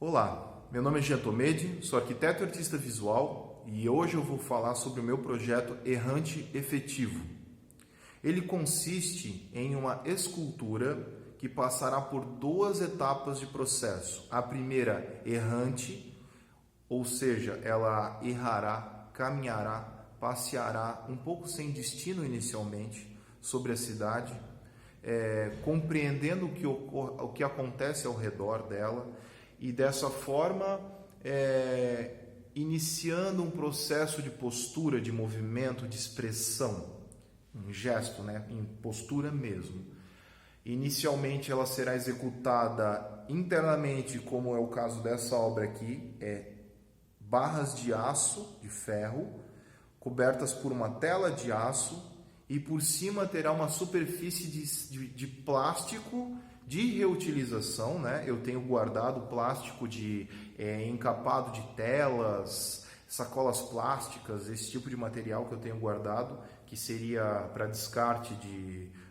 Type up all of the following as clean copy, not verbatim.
Olá, meu nome é Jean Tomedi, sou arquiteto e artista visual e hoje eu vou falar sobre o meu projeto Errante Efetivo. Ele consiste em uma escultura que passará por duas etapas de processo. A primeira, errante, ou seja, ela errará, caminhará, passeará um pouco sem destino inicialmente sobre a cidade, compreendendo o que acontece ao redor dela e dessa forma iniciando um processo de postura, de movimento, de expressão, em gesto, né? Em postura mesmo. Inicialmente ela será executada internamente, como é o caso dessa obra aqui, barras de aço, de ferro, cobertas por uma tela de aço e por cima terá uma superfície de plástico de reutilização, né? Eu tenho guardado plástico encapado de telas, sacolas plásticas, esse tipo de material que eu tenho guardado, que seria para descarte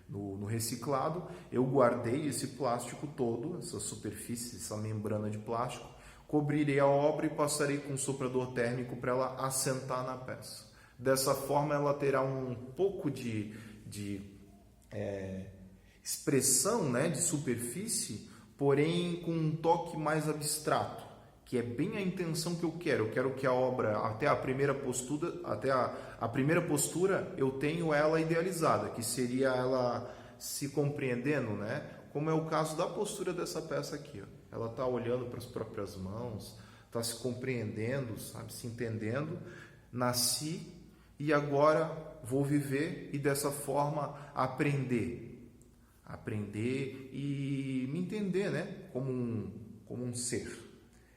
no reciclado. Eu guardei esse plástico todo, essa superfície, essa membrana de plástico, cobrirei a obra e passarei com um soprador térmico para ela assentar na peça. Dessa forma ela terá um pouco de expressão, né, de superfície, porém com um toque mais abstrato, que é bem a intenção que eu quero. Eu quero que a obra, até a primeira postura, eu tenho ela idealizada, que seria ela se compreendendo, né? Como é o caso da postura dessa peça aqui. Ó. Ela está olhando para as próprias mãos, está se compreendendo, sabe, se entendendo. Nasci e agora vou viver e dessa forma aprender e me entender, né, como um ser.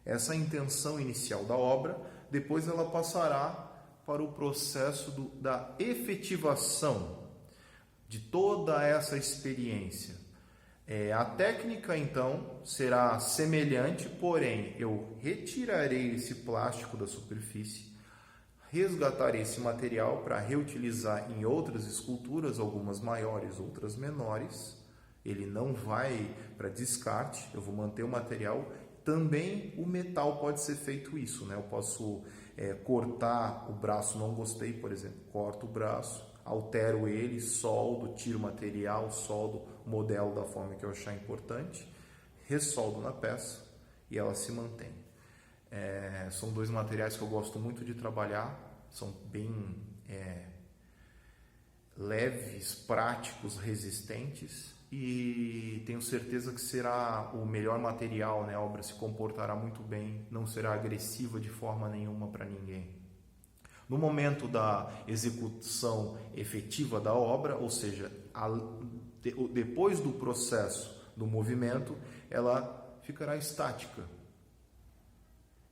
Essa é a intenção inicial da obra. Depois ela passará para o processo da efetivação de toda essa experiência. A técnica então será semelhante, porém eu retirarei esse plástico da superfície, resgatarei esse material para reutilizar em outras esculturas, algumas maiores, outras menores. Ele não vai para descarte, eu vou manter o material. Também o metal pode ser feito isso, né? Eu posso cortar o braço, não gostei, por exemplo, corto o braço, altero ele, soldo, tiro o material, soldo o modelo da forma que eu achar importante, ressoldo na peça e ela se mantém. São dois materiais que eu gosto muito de trabalhar, são bem leves, práticos, resistentes e tenho certeza que será o melhor material, né? A obra se comportará muito bem, não será agressiva de forma nenhuma para ninguém. No momento da execução efetiva da obra, ou seja, depois do processo do movimento, ela ficará estática.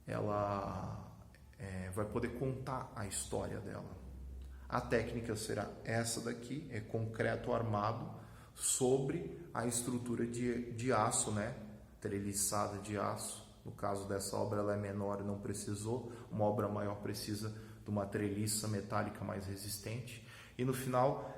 Ela vai poder contar a história dela. A técnica será essa daqui, é concreto armado sobre a estrutura de aço, né? Treliçada de aço. No caso dessa obra ela é menor e não precisou, uma obra maior precisa de uma treliça metálica mais resistente. E no final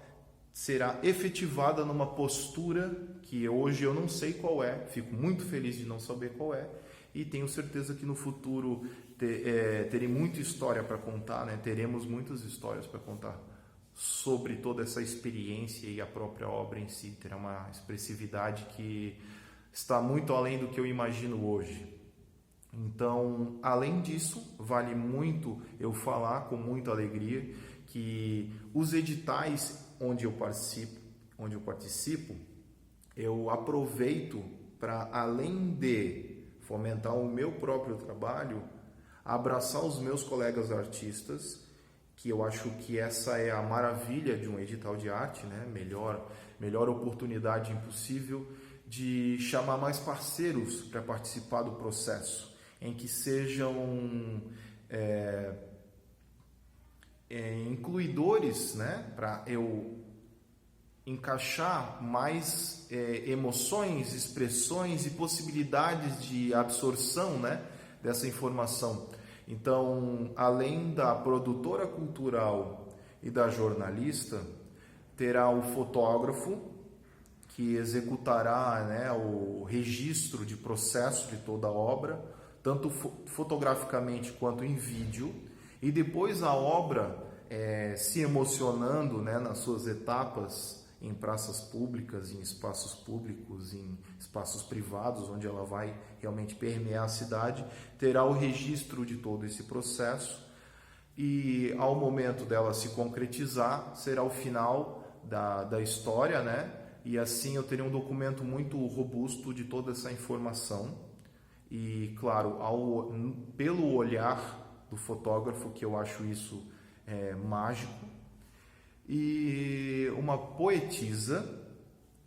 será efetivada numa postura que hoje eu não sei qual é, fico muito feliz de não saber qual é, e tenho certeza que no futuro terei muita história para contar, né? Teremos muitas histórias para contar sobre toda essa experiência e a própria obra em si. Terá uma expressividade que está muito além do que eu imagino hoje. Então, além disso, vale muito eu falar com muita alegria que os editais onde eu participo, eu aproveito para, além de fomentar o meu próprio trabalho, abraçar os meus colegas artistas, que eu acho que essa é a maravilha de um edital de arte, né? Melhor oportunidade impossível de chamar mais parceiros para participar do processo, em que sejam incluidores, né? Para eu encaixar mais emoções, expressões e possibilidades de absorção, né, dessa informação. Então, além da produtora cultural e da jornalista, terá o fotógrafo que executará, né, o registro de processo de toda a obra, tanto fotograficamente quanto em vídeo, e depois a obra se emocionando, né, nas suas etapas, em praças públicas, em espaços públicos, em espaços privados, onde ela vai realmente permear a cidade, terá o registro de todo esse processo e ao momento dela se concretizar, será o final da história, né? E assim eu teria um documento muito robusto de toda essa informação e, claro, pelo olhar do fotógrafo, que eu acho isso mágico, e uma poetisa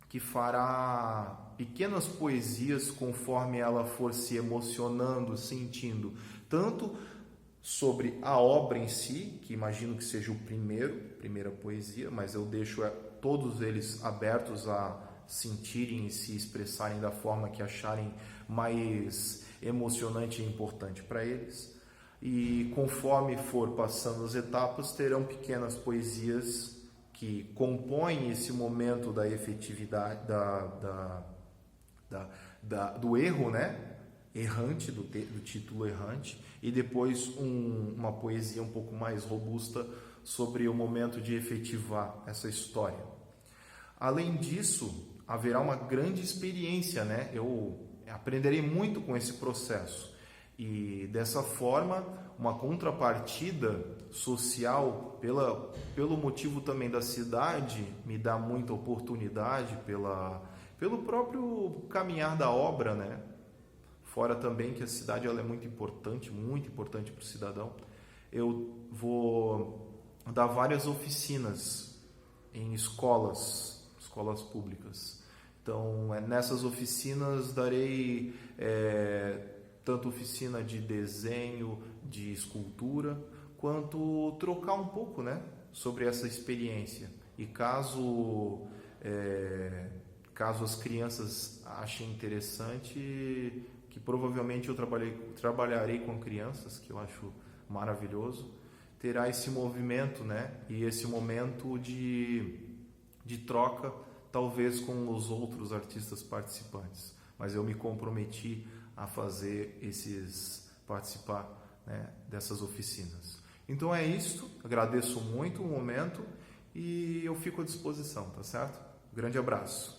que fará pequenas poesias conforme ela for se emocionando, sentindo, tanto sobre a obra em si, que imagino que seja primeira poesia, mas eu deixo todos eles abertos a sentirem e se expressarem da forma que acharem mais emocionante e importante para eles. E conforme for passando as etapas, terão pequenas poesias que compõem esse momento da efetividade, do erro, né? Errante, do título errante, e depois uma poesia um pouco mais robusta sobre o momento de efetivar essa história. Além disso, haverá uma grande experiência, né? Eu aprenderei muito com esse processo. E dessa forma, uma contrapartida social, pelo motivo também da cidade, me dá muita oportunidade pelo próprio caminhar da obra, né? Fora também que a cidade ela é muito importante para o cidadão. Eu vou dar várias oficinas em escolas públicas. Então, nessas oficinas darei tanto oficina de desenho, de escultura, quanto trocar um pouco, né, sobre essa experiência. E caso as crianças achem interessante, que provavelmente eu trabalharei com crianças, que eu acho maravilhoso, terá esse movimento, né, e esse momento de troca, talvez com os outros artistas participantes. Mas eu me comprometi a participar, né, dessas oficinas. Então é isso, agradeço muito o momento e eu fico à disposição, tá certo? Grande abraço.